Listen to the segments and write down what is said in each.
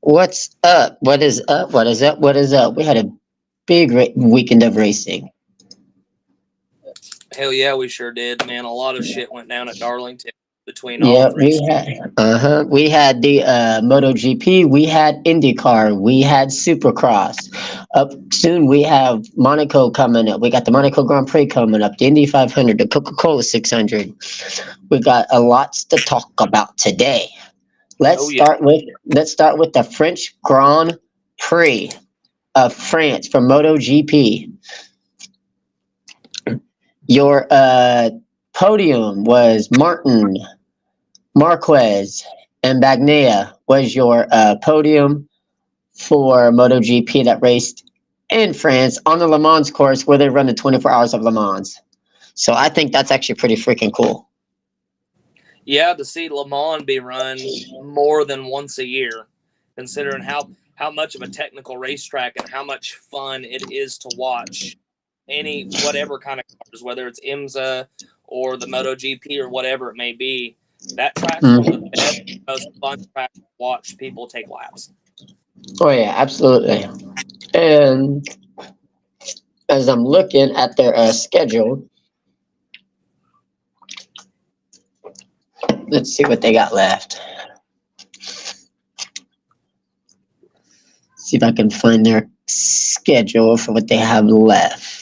What's up? What is up? What is up? What is up? We had a big weekend of racing. Hell yeah, we sure did, man. A lot of shit went down at Darlington between all Yeah, the races. we had the MotoGP, we had IndyCar, we had Supercross. Up soon we have Monaco coming up. We got the Monaco Grand Prix coming up, the Indy 500, the Coca-Cola 600. We got a lot to talk about today. Oh yeah, Let's start with the French Grand Prix of France for MotoGP. Your podium was Martin Marquez and Bagnaia was your podium for MotoGP that raced in France on the Le Mans course where they run the 24 hours of Le Mans. So I think that's actually pretty freaking cool. yeah. To see Le Mans be run more than once a year, considering how much of a technical racetrack and how much fun it is to watch any whatever kind of cars, whether it's IMSA or the MotoGP or whatever it may be. That track's one of the best, most fun tracks to watch people take laps. Oh yeah, absolutely. And as I'm looking at their schedule, let's see what they got left. See if I can find their schedule for what they have left.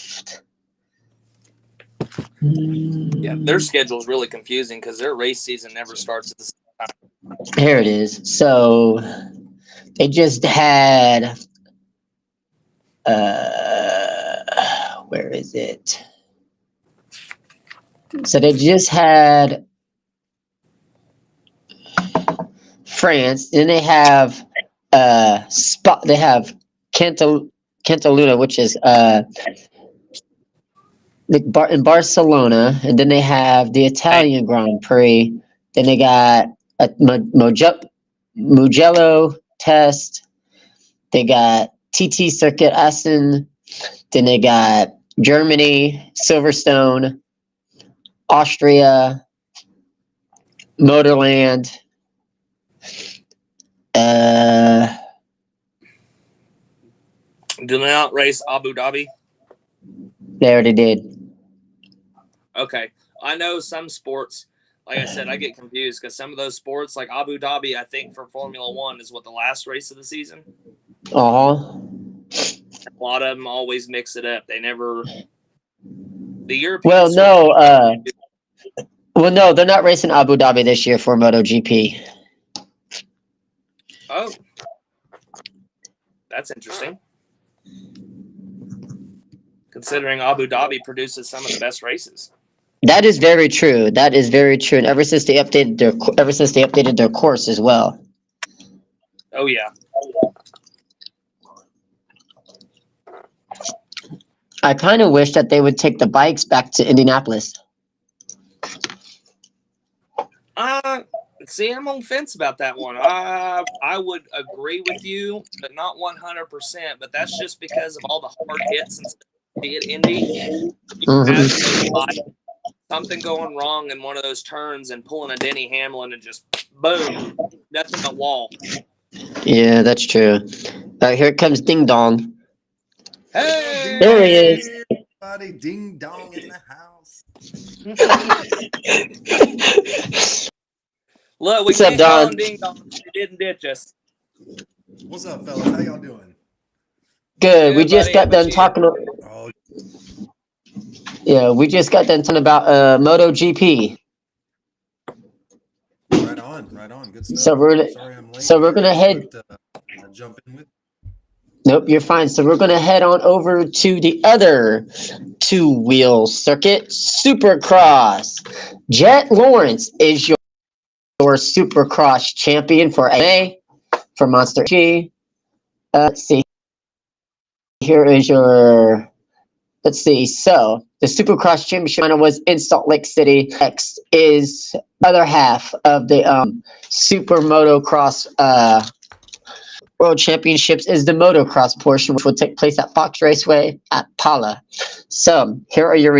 Yeah, their schedule is really confusing because their race season never starts at the same time. Here it is. So they just had where is it? So they just had France, then they have they have Cantaluna, which is in Barcelona, and then they have the Italian Grand Prix. Then they got a Mugello test. They got TT Circuit Essen. Then they got Germany, Silverstone, Austria, Motorland. Do they not race Abu Dhabi? They already did. Okay. I know some sports, like I said, I get confused because some of those sports, like Abu Dhabi, I think for Formula One is what the last race of the season. Uh-huh. A lot of them always mix it up. They never. The European. Well, no, they're not racing Abu Dhabi this year for MotoGP. Oh, that's interesting. Considering Abu Dhabi produces some of the best races. That is very true. That is very true. And ever since they updated their course as well. Oh yeah. I kind of wish that they would take the bikes back to Indianapolis. See, I'm on the fence about that one. I would agree with you, but not 100%. But that's just because of all the hard hits and stuff at Indy. Something going wrong in one of those turns and pulling a Denny Hamlin and just boom, nothing but wall. Yeah, that's true. Here comes Ding Dong. Hey, there he is. Everybody, Ding Dong in the house. Look, we can't call him Ding Dong. He didn't ditch us. What's up, fellas? How y'all doing? Good. We just got done talking. Yeah, we just got done talking about MotoGP. Right on. Good stuff. So we're gonna head. Jump in with. Nope, you're fine. So we're gonna head on over to the other two-wheel circuit, Supercross. Jet Lawrence is your Supercross champion for Monster G. Let's see. Here is your. Let's see. So the Supercross Championship was in Salt Lake City. Next is other half of the Super Motocross World Championships is the motocross portion, which will take place at Fox Raceway at Pala. So here are your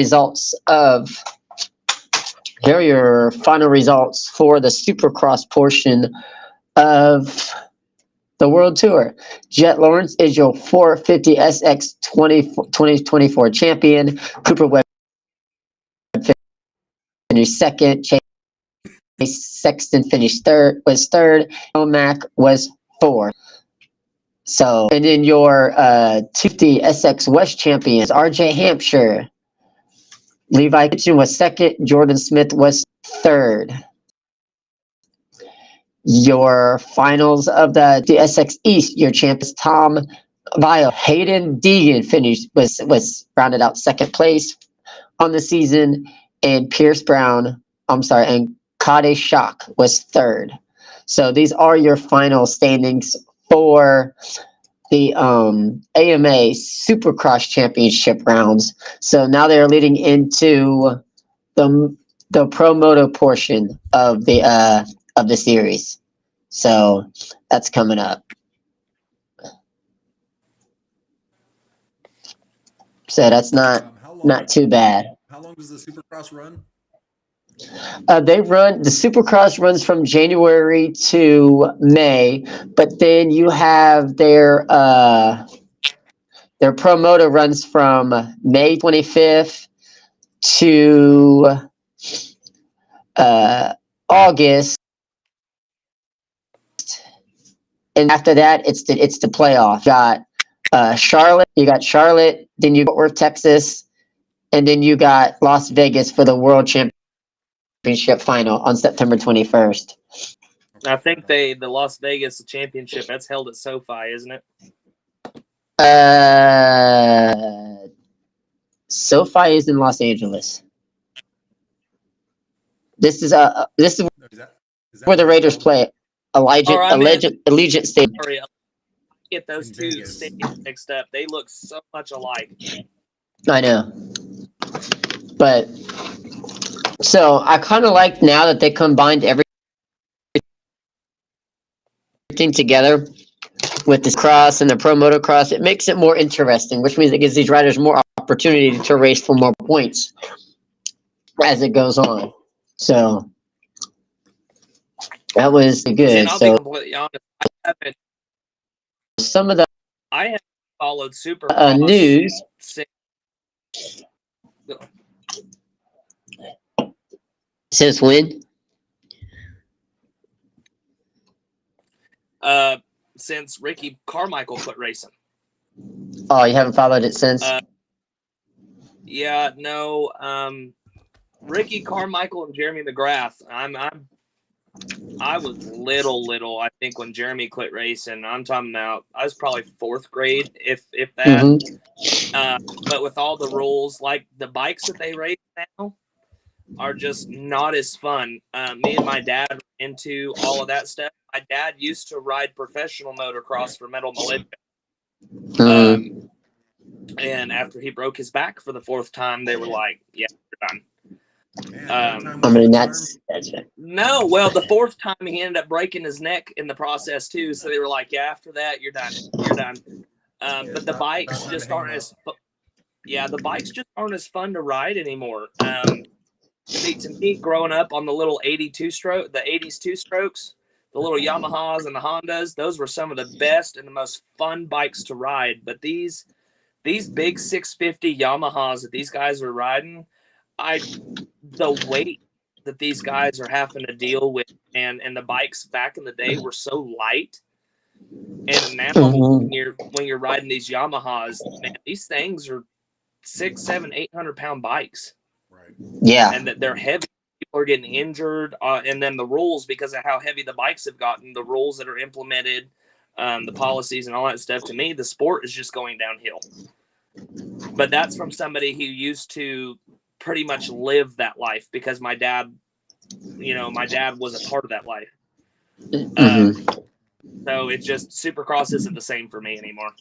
final results for the Supercross portion of the World Tour. Jet Lawrence is your 450 SX 2024 champion. Cooper Webb finished second. Chase Sexton was third. Mac was fourth. So, and then your 250 SX West champions, RJ Hampshire. Levi Kitchen was second. Jordan Smith was third. Your finals of the SX East, your champions Tom Vile, Hayden Deegan was rounded out second place on the season, and Pierce Brown, and Kade Shock was third. So these are your final standings for the AMA Supercross Championship rounds. So now they're leading into the Pro Moto portion of the series. So that's coming up. So that's not too bad. How long does the Supercross run? The Supercross runs from January to May, but then you have their Pro Moto runs from May 25th to August, and after that it's the playoff. You got Charlotte, then you got Fort Worth, Texas, and then you got Las Vegas for the World Championship final on September 21st. I think the Las Vegas Championship, that's held at SoFi, isn't it? SoFi is in Los Angeles. This is where the Raiders play. Allegiant Stadium. Sorry, get those two stadiums mixed up. They look so much alike. I know, but so I kind of like now that they combined everything together with this cross and the Pro Motocross. It makes it more interesting, which means it gives these riders more opportunity to race for more points as it goes on. So that was good. And I'll be completely honest, I haven't followed Supercross news. Since when? Since Ricky Carmichael quit racing. Oh, you haven't followed it since? Yeah, no. Ricky Carmichael and Jeremy McGrath. I was little, I think, when Jeremy quit racing. I'm talking about I was probably fourth grade, if that. Mm-hmm. But with all the rules, like the bikes that they race now are just not as fun. Me and my dad were into all of that stuff. My dad used to ride professional motocross for Metal Militia. Mm-hmm. And after he broke his back for the fourth time, they were like, "Yeah, we're done." That's no. Well, the fourth time he ended up breaking his neck in the process too. So they were like, "Yeah, after that, you're done. You're done." But the bikes just aren't as. Yeah, the bikes just aren't as fun to ride anymore. See, to me, growing up on the little 80s two-strokes, the little Yamahas and the Hondas, those were some of the best and the most fun bikes to ride. But these big 650 Yamahas that these guys are riding, the weight that these guys are having to deal with, and the bikes back in the day were so light, and now when you're riding these Yamahas, man, these things are 600, 700, 800 pound bikes. Right. Yeah, and that they're heavy. People are getting injured, and then the rules, because of how heavy the bikes have gotten, the rules that are implemented, the policies and all that stuff. To me, the sport is just going downhill. But that's from somebody who used to pretty much live that life, because my dad was a part of that life. So it just, Supercross isn't the same for me anymore.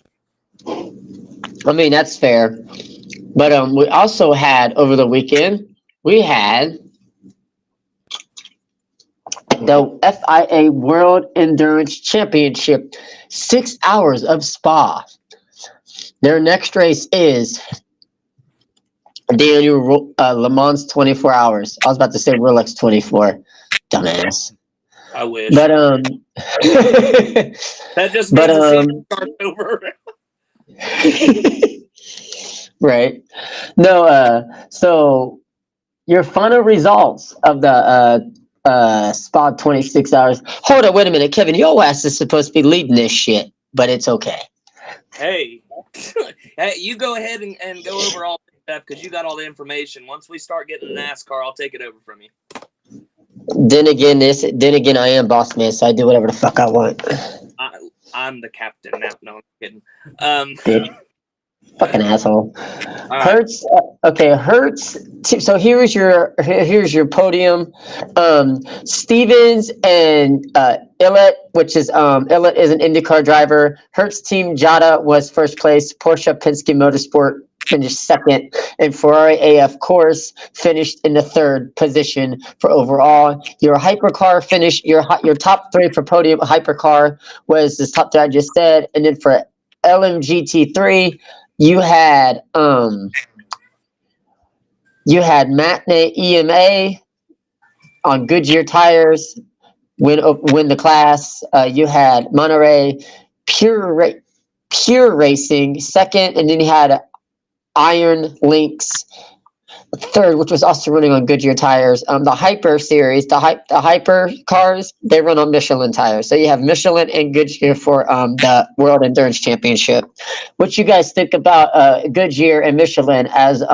I mean, that's fair. But we also had, over the weekend, we had the FIA World Endurance Championship, 6 hours of Spa. Their next race is the annual Le Mans 24 hours. I was about to say Rolex 24. Dumbass. I wish. But That just but means the season starts over. right. No, so your final results of the Spa 26 hours. Hold on, wait a minute, Kevin. Your ass is supposed to be leading this shit, but it's okay. Hey, hey, you go ahead and go over all this stuff because you got all the information. Once we start getting NASCAR, I'll take it over from you. Then again, I am boss man, so I do whatever the fuck I want. I'm the captain now. No, I'm kidding. Bitch. Fucking asshole. Right. Hertz. Okay, Hertz. So here's your podium. Stevens and Illett, which is Illett is an IndyCar driver. Hertz team Jada was first place. Porsche Penske Motorsport finished second, and Ferrari AF Course finished in the third position for overall. Your hypercar finish. Your top three for podium hypercar was this top three I just said, and then for LMGT3. You had Matinee EMA on Goodyear tires win the class. You had Monterey Pure Racing second, and then you had Iron Lynx third, which was also running on Goodyear tires. The Hyper series, the Hyper cars, they run on Michelin tires. So you have Michelin and Goodyear for the World Endurance Championship. What you guys think about Goodyear and Michelin as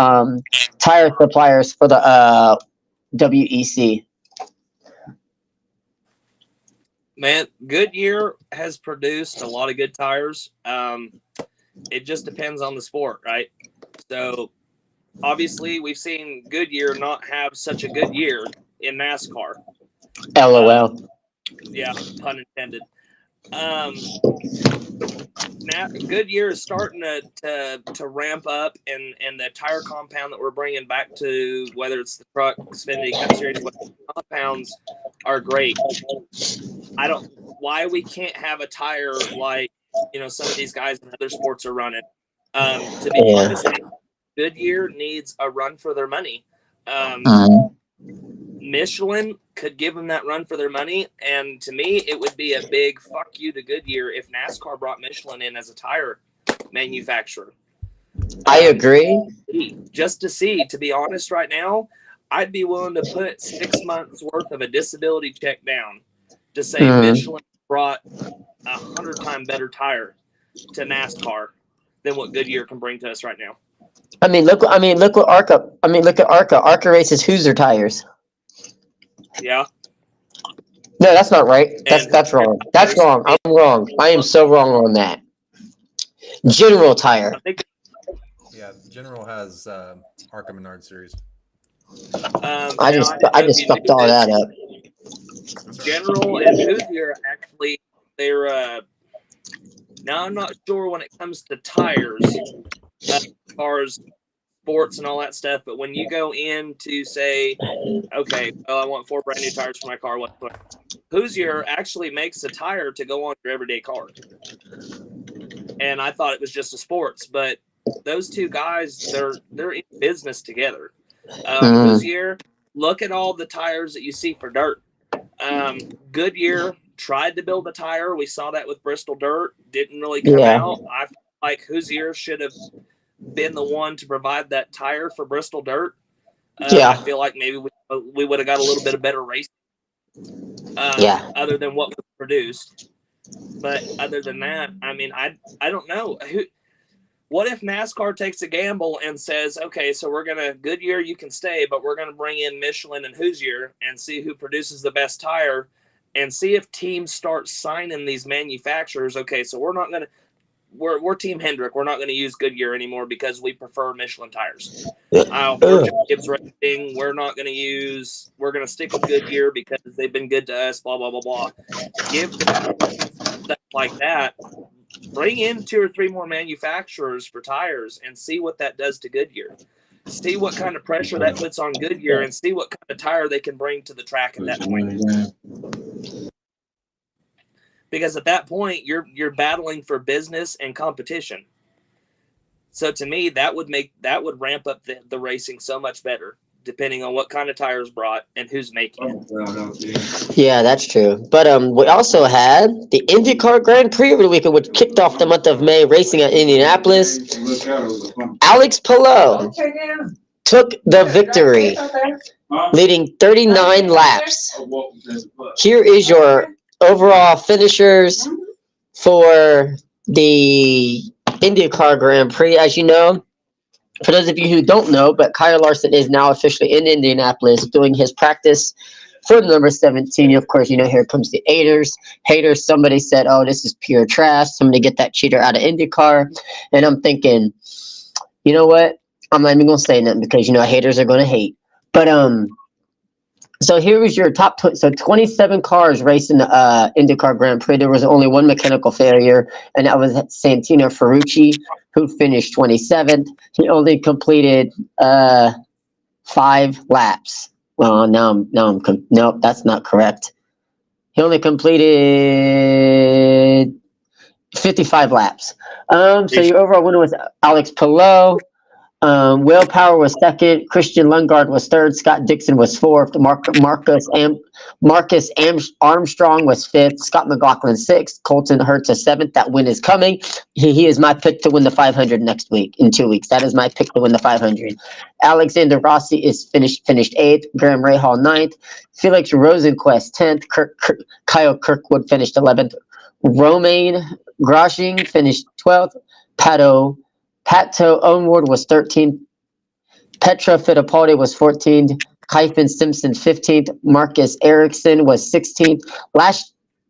tire suppliers for the WEC? Man, Goodyear has produced a lot of good tires. It just depends on the sport, right? So obviously, we've seen Goodyear not have such a good year in NASCAR. LOL. Yeah, pun intended. Now Goodyear is starting to ramp up, and the tire compound that we're bringing back to, whether it's the truck, Xfinity Cup Series, compounds are great. I don't why we can't have a tire like some of these guys in other sports are running. To be honest, Goodyear needs a run for their money. Michelin could give them that run for their money, and to me, it would be a big fuck you to Goodyear if NASCAR brought Michelin in as a tire manufacturer. I agree. Just to see, to be honest, right now, I'd be willing to put 6 months worth of a disability check down to say Michelin brought 100-time better tire to NASCAR than what Goodyear can bring to us right now. Look what ARCA. Look at ARCA. ARCA races Hoosier tires. Yeah. No, that's not right. That's wrong. That's wrong. I'm wrong. I am so wrong on that. General Tire. Yeah, General has ARCA Menard series. I just fucked all that up. General and Hoosier actually, they're. Now I'm not sure when it comes to tires, cars, sports, and all that stuff. But when you go in to say, okay, well, I want 4 brand new tires for my car, what? Hoosier actually makes a tire to go on your everyday car. And I thought it was just a sports, but those two guys, they're in business together. Hoosier, look at all the tires that you see for dirt. Goodyear tried to build a tire. We saw that with Bristol Dirt. Didn't really come out. I feel like Hoosier should have been the one to provide that tire for Bristol Dirt. I feel like maybe we would have got a little bit of better racing. Other than what was produced. But other than that, I don't know. What if NASCAR takes a gamble and says, okay, so we're going to, Goodyear, you can stay, but we're going to bring in Michelin and Hoosier and see who produces the best tire and see if teams start signing these manufacturers. Okay, so we're not going to, we're Team Hendrick. We're not going to use Goodyear anymore because we prefer Michelin tires. We're Gibbs Racing. We're not going to use, we're going to stick with Goodyear because they've been good to us, blah, blah, blah, blah. Give them stuff like that. Bring in 2 or 3 more manufacturers for tires and see what that does to Goodyear. See what kind of pressure that puts on Goodyear and see what kind of tire they can bring to the track at that point. Because at that point, you're battling for business and competition. So to me, that would ramp up the racing so much better. depending on what kind of tires brought and who's making it. Yeah, that's true. But we also had the IndyCar Grand Prix over the weekend, which kicked off the month of May, racing at Indianapolis. Alex Palou took the victory, leading 39 laps. Here is your overall finishers for the IndyCar Grand Prix. As you know, for those of you who don't know, but Kyle Larson is now officially in Indianapolis doing his practice for number 17. Of course, you know, here comes the haters. Somebody said, oh, this is pure trash. Somebody get that cheater out of IndyCar. And I'm thinking, you know what? I'm not even going to say nothing because, you know, haters are going to hate. But so here was your top 27 cars racing the IndyCar Grand Prix. There was only one mechanical failure, and that was Santino Ferrucci, who finished 27th. He only completed 5 laps. Well, nope, that's not correct. He only completed 55 laps. So your overall winner was Alex Palou. Will Power was second. Christian Lundgaard was third. Scott Dixon was fourth. Marcus Armstrong was fifth. Scott McLaughlin sixth. Colton Hertz is seventh. That win is coming. He is my pick to win the 500 next week, in 2 weeks. That is my pick to win the 500. Alexander Rossi is finished eighth. Graham Rahal ninth. Felix Rosenquist 10th. Kyle Kirkwood finished 11th. Romain Grosjean finished 12th. Pato Onward was 13th. Petra Fittipaldi was 14th. Kyphon Simpson 15th. Marcus Ericsson was 16th.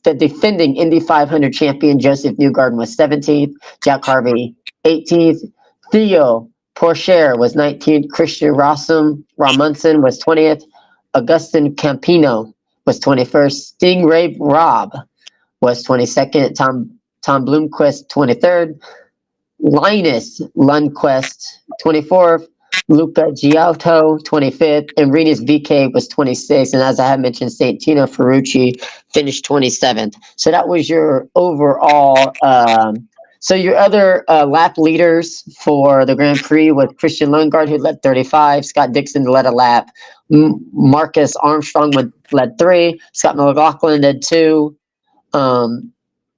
The defending Indy 500 champion Joseph Newgarden was 17th. Jack Harvey 18th. Theo Pourchaire was 19th. Christian Ramonson was 20th. Augustin Campino was 21st. Stingray Robb was 22nd. Tom Bloomquist 23rd. Linus Lundquist 24th. Luca Giotto 25th. And Rinus VeeKay was 26th. And as I have mentioned, Santino Ferrucci finished 27th. So that was your overall. So your other lap leaders for the Grand Prix was Christian Lundgaard, who led 35. Scott Dixon led a lap. Marcus Armstrong led 3. Scott McLaughlin led 2.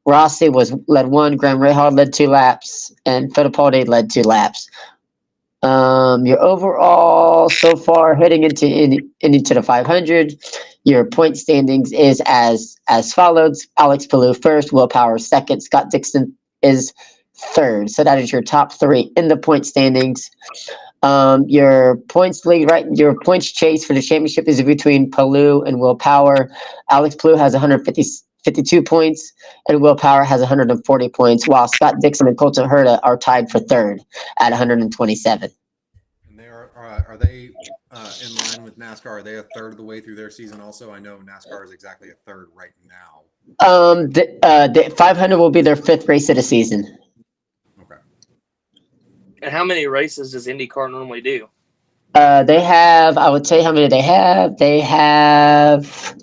Rossi led 1. Graham Rahal led 2 laps. And Fittipaldi led 2 laps. Your overall so far heading into the 500, your point standings is as follows: Alex Palou first, Will Power second, Scott Dixon is third. So that is your top 3 in the point standings. Your points lead, right? Your points chase for the championship is between Palou and Will Power. Alex Palou has 152 points, and Will Power has 140 points, while Scott Dixon and Colton Herta are tied for third at 127. And are they in line with NASCAR? Are they a third of the way through their season also? I know NASCAR is exactly a third right now. The 500 will be their 5th race of the season. Okay. And how many races does IndyCar normally do? They have, I would tell you how many they have. They have,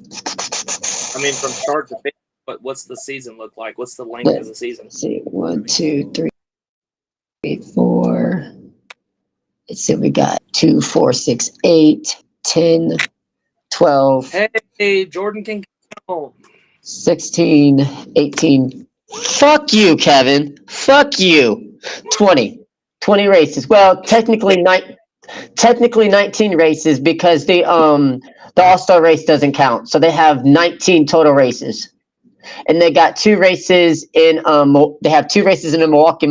I mean, from start to finish, what's the season look like? What's the length of the season? let's see, 1, 2, 3, 4. Let's see, we got 2, 4, 6, 8, 10, 12. Hey, Jordan can count. 16, 18. Fuck you, Kevin. Fuck you. 20 races. Well, technically 19 races because the All-Star race doesn't count. So they have 19 total races. And they got 2 races in they have 2 races in the Milwaukee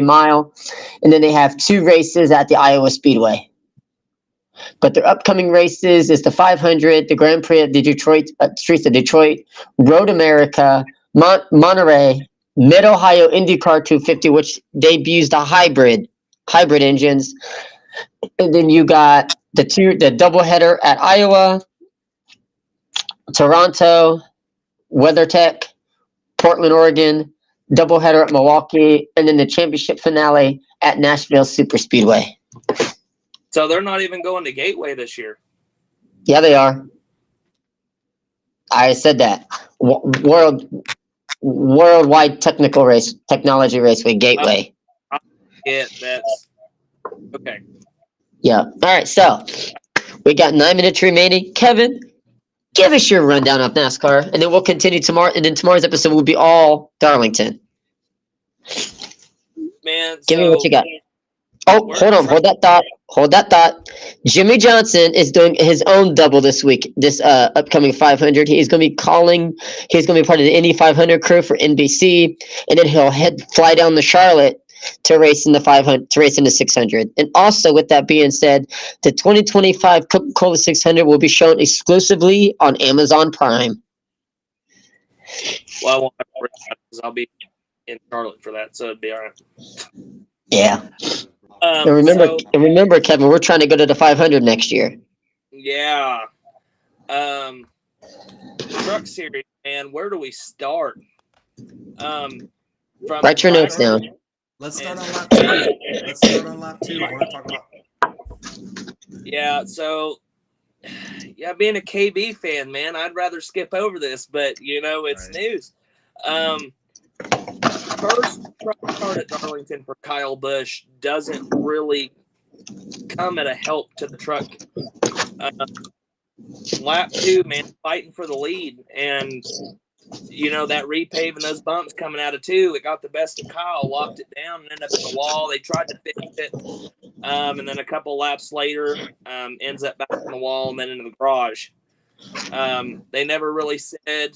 Mile, and then they have 2 races at the Iowa Speedway. But their upcoming races is the 500, the Grand Prix at the Streets of Detroit, Road America, Monterey, Mid-Ohio IndyCar 250, which debuts the hybrid engines. And then you got the doubleheader at Iowa, Toronto, WeatherTech, Portland, Oregon, doubleheader at Milwaukee, and then the championship finale at Nashville Superspeedway. So they're not even going to Gateway this year. Yeah, they are. I said that. Worldwide technology raceway Gateway. Yeah, that's okay. Yeah. All right. So We got 9 minutes remaining. Kevin, give us your rundown of NASCAR, and then we'll continue tomorrow. And then tomorrow's episode will be all Darlington. Man, Give me what so you got. Oh, we're hold on. Hold that thought. Hold that thought. Jimmy Johnson is doing his own double this week, this upcoming 500. He's going to be calling. He's going to be part of the Indy 500 crew for NBC, and then he'll fly down to Charlotte to race in the 500, to race in the 600. And also, with that being said, the 2025 Coca-Cola 600 will be shown exclusively on Amazon Prime. well, I won't have to worry about it because I'll be in Charlotte for that, so it'd be all right. Yeah. And remember, Kevin, we're trying to go to the 500 next year. Yeah. Truck series, man. Where do we start? From Write your notes down. Let's start on lap 2. I want to talk about. Yeah. So, yeah, being a KB fan, man, I'd rather skip over this, but it's Right. news. First truck start at Darlington for Kyle Busch doesn't really come at a help to the truck. Lap 2, man, fighting for the lead, and that repaving those bumps coming out of 2, it got the best of Kyle, locked it down, and ended up in the wall. They tried to fix it, and then a couple laps later, ends up back in the wall and then into the garage. They never really said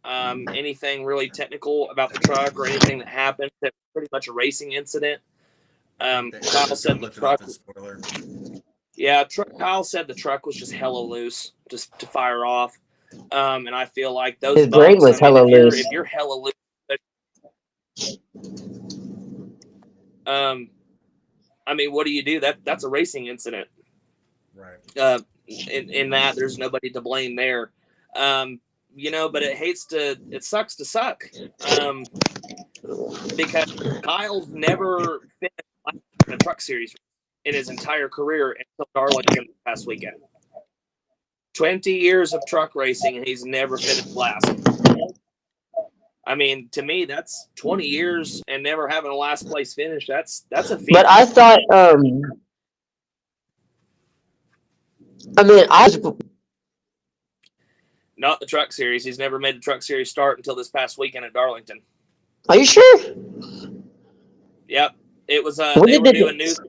anything really technical about the truck or anything that happened. That was pretty much a racing incident. Kyle said the truck. Yeah, Kyle said the truck was just hella loose, just to fire off. And I feel like those His brain was hella loose. If you're hella loose, what do you do? That's a racing incident. Right. In that there's nobody to blame there. But it sucks to suck. Because Kyle's never finished in a truck series in his entire career until Darlington this past weekend. 20 years of truck racing, and he's never finished last. To me, that's 20 years and never having a last place finish. That's a feat. But I thought, Not the truck series. He's never made a truck series start until this past weekend at Darlington. Are you sure? Yep. It was they were doing news.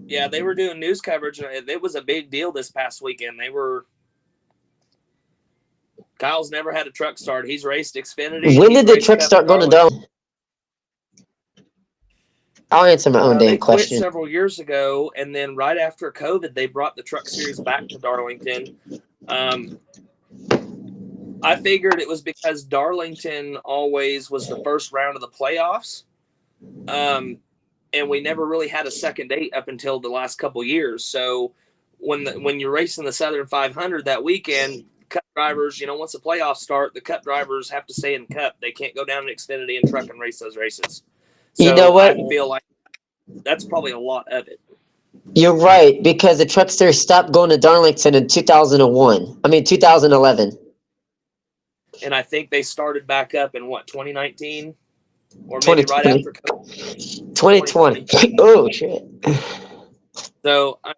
Yeah, they were doing news coverage, and it was a big deal this past weekend. Kyle's never had a truck start. He's raced Xfinity. When did the truck start going to Darlington? I'll answer my own damn question. Quit several years ago, and then right after COVID, they brought the truck series back to Darlington. I figured it was because Darlington always was the first round of the playoffs. And we never really had a second date up until the last couple years. So when you're racing the Southern 500 that weekend, Cup drivers, once the playoffs start, the Cup drivers have to stay in Cup. They can't go down to Xfinity and truck and race those races. So you know what? I feel like that's probably a lot of it. You're right, because the truck series stopped going to Darlington in 2011. And I think they started back up in 2019? Or maybe right after COVID. 2020. Oh, shit. So, I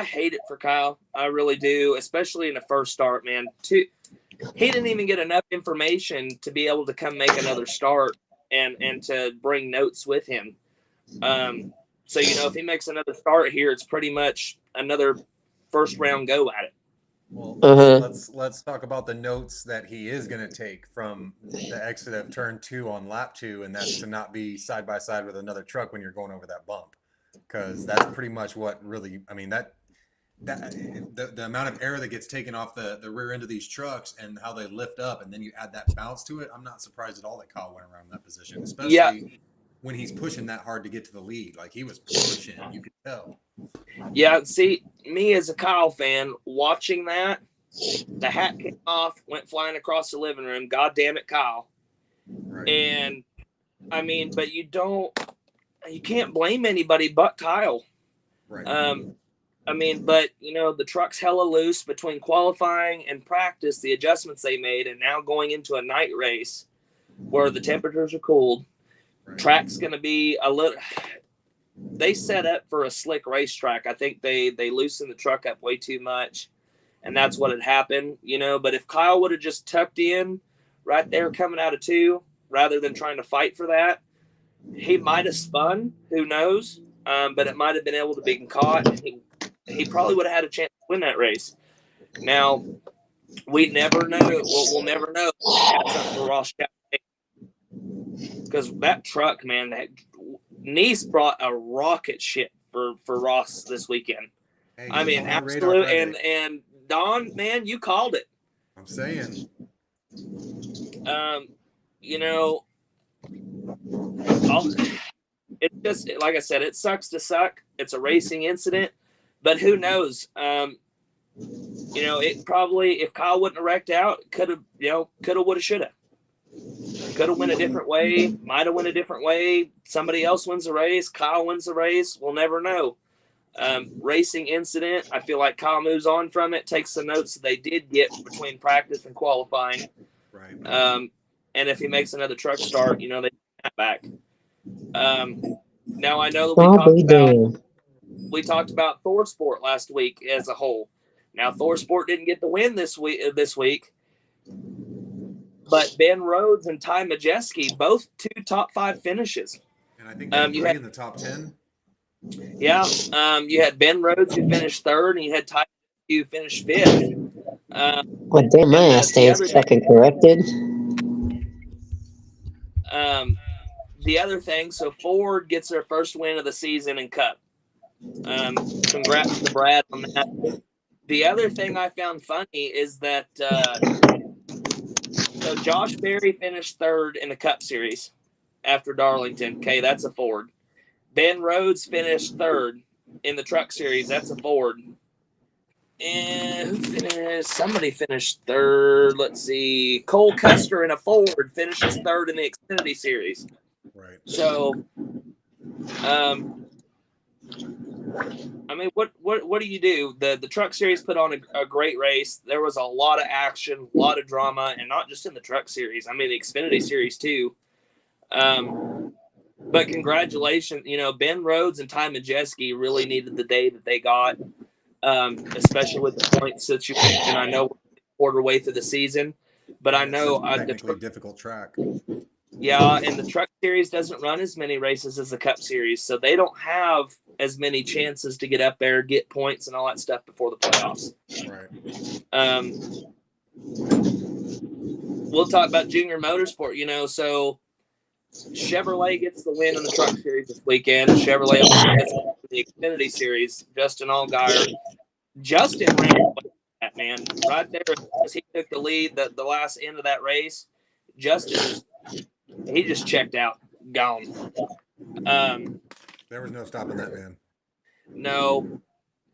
hate it for Kyle. I really do, especially in the first start, man. He didn't even get enough information to be able to come make another start and to bring notes with him. So, if he makes another start here, it's pretty much another first round go at it. Well, let's talk about the notes that he is going to take from the exit of turn 2 on lap 2, and that's to not be side by side with another truck when you're going over that bump, because that's pretty much what really. The amount of air that gets taken off the rear end of these trucks and how they lift up, and then you add that bounce to it. I'm not surprised at all that Kyle went around in that position, especially when he's pushing that hard to get to the lead. Like, he was pushing, you could tell. Yeah, see, me as a Kyle fan, watching that, the hat came off, went flying across the living room. God damn it, Kyle. Right. And, but you can't blame anybody but Kyle. Right. But, the truck's hella loose between qualifying and practice, the adjustments they made, and now going into a night race where the temperatures are cooled. Right. Track's going to be they set up for a slick racetrack. I think they loosened the truck up way too much, and that's what had happened, But if Kyle would have just tucked in right there coming out of 2, rather than trying to fight for that, he might have spun. Who knows? But it might have been able to be caught, and he probably would have had a chance to win that race. Now, we never know. We'll never know. That's up for Ross Chastain, because that truck, man, Nice brought a rocket ship for Ross this weekend. Hey, I mean, absolute. And Don, man, you called it. I'm saying. It just, like I said, it sucks to suck. It's a racing incident, but who knows? It probably, if Kyle wouldn't have wrecked out, could have, would have, should have. Could have went a different way, might have went a different way. Somebody else wins the race. Kyle wins the race. We'll never know. Racing incident. I feel like Kyle moves on from it, takes the notes that they did get between practice and qualifying. Right. And if he makes another truck start, they get that back. Now I know that we talked about ThorSport last week as a whole. Now ThorSport didn't get the win this week. But Ben Rhodes and Ty Majeski, both 2 top 5 finishes. And I think you had in the top 10. Yeah. You had Ben Rhodes, who finished 3rd, and you had Ty who finished 5th. Well, damn, my ass stays fucking corrected. The other thing, so Ford gets their first win of the season in Cup. Congrats to Brad on that. The other thing I found funny is that so Josh Berry finished 3rd in the Cup Series after Darlington. Okay, that's a Ford. Ben Rhodes finished 3rd in the Truck Series. That's a Ford. And who finished? Somebody finished 3rd. Let's see. Cole Custer in a Ford finishes 3rd in the Xfinity Series. Right. So, I mean, what do you do? The Truck Series put on a great race. There was a lot of action, a lot of drama, and not just in the Truck Series. I mean, the Xfinity Series too. But congratulations, Ben Rhodes and Ty Majeski really needed the day that they got, especially with the point situation. I know we're a quarter way through the season, but I know technically difficult track. Yeah, and the Truck Series doesn't run as many races as the Cup Series, so they don't have as many chances to get up there, get points, and all that stuff before the playoffs. Right. We'll talk about Junior Motorsport. So Chevrolet gets the win in the Truck Series this weekend. Chevrolet also gets the Xfinity Series. Justin Allgaier. Justin ran that, man. Right there, as he took the lead, the last end of that race, Justin he just checked out, gone. There was no stopping that man. No.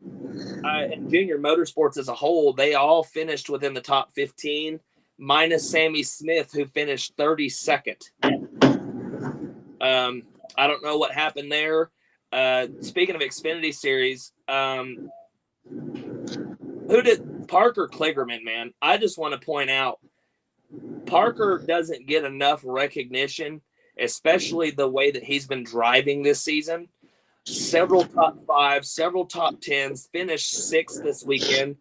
And Junior Motorsports as a whole, they all finished within the top 15, minus Sammy Smith, who finished 32nd. I don't know what happened there. Speaking of Xfinity Series, who did Parker Kligerman, man? I just want to point out, Parker doesn't get enough recognition, especially the way that he's been driving this season. Several top 5s, several top 10s, finished 6th this weekend.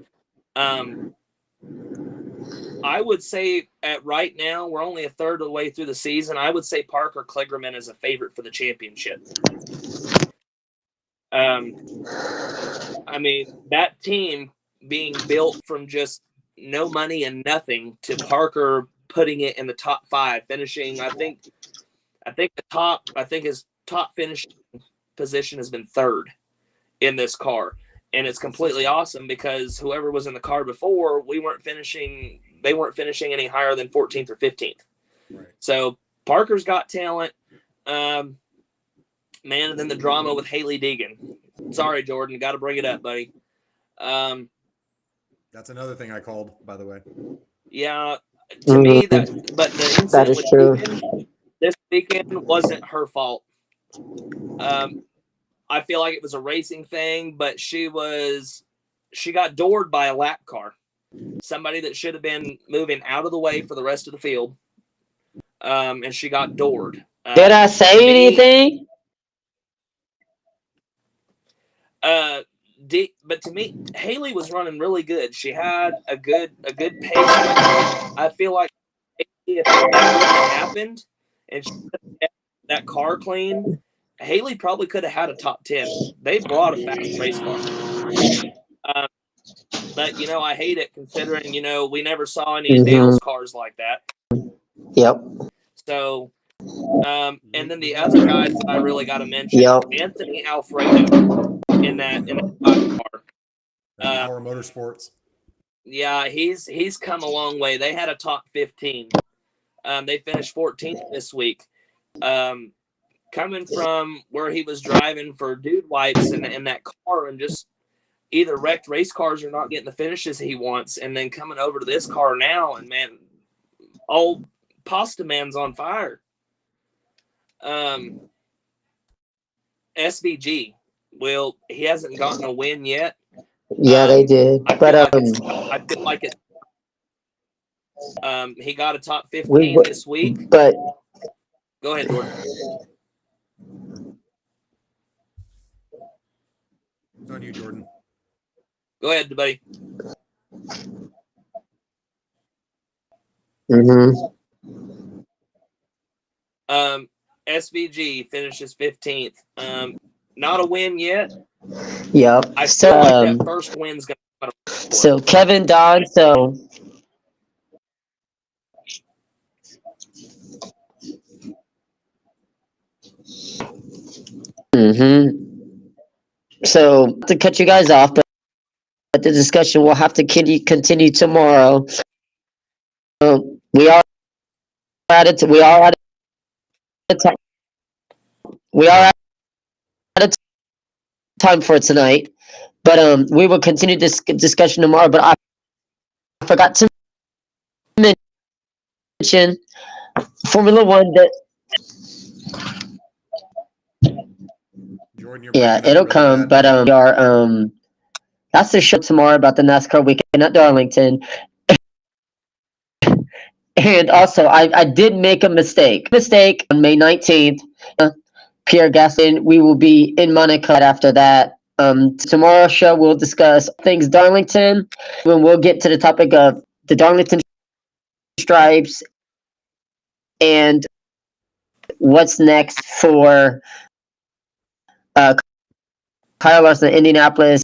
I would say right now, we're only a third of the way through the season. I would say Parker Kligerman is a favorite for the championship. I mean, that team being built from just no money and nothing to Parker putting it in the top 5, finishing. I think his top finishing position has been 3rd in this car, and it's completely awesome because whoever was in the car before, they weren't finishing any higher than 14th or 15th. Right. So Parker's got talent, man. And then the drama with Haley Deegan. Sorry, Jordan, got to bring it up, buddy. That's another thing I called, by the way. Yeah, to me but the incident that is true. Deegan, this weekend wasn't her fault. I feel like it was a racing thing, but she got doored by a lap car. Somebody that should have been moving out of the way for the rest of the field. And she got doored. Did I say anything? But to me, Haley was running really good. She had a good pace. I feel like if that wouldn't have happened and she kept that car clean, Haley probably could have had a top 10. They brought a fast race car. But, I hate it considering, we never saw any of Dale's cars like that. Yep. So, and then the other guys that I really got to mention, Anthony Alfredo in that car. Power Motorsports. Yeah, he's come a long way. They had a top 15. They finished 14th this week. Coming from where he was driving for Dude Wipes in that car and just either wrecked race cars or not getting the finishes he wants, and then coming over to this car now, and man, old Pasta Man's on fire. SVG, well, he hasn't gotten a win yet. Yeah, they did. I feel like it. He got a top 15 this week. But go ahead, Jordan. It's on you, Jordan. Go ahead, buddy. SVG finishes 15th. Not a win yet. Yep. I feel like that first win's going to. So Kevin Dodd. So. So to cut you guys off, but the discussion will have to continue tomorrow. We are at it. We are at a time for tonight, but we will continue this discussion tomorrow. But I forgot to mention Formula One that. Jordan, yeah, it'll come, but we are that's the show tomorrow about the NASCAR weekend at Darlington. And also, I did make a mistake on May 19th. Pierre Gaston, we will be in Monaco after that. Tomorrow's show, we'll discuss things Darlington, and we'll get to the topic of the Darlington Stripes and what's next for Kyle Larson, Indianapolis,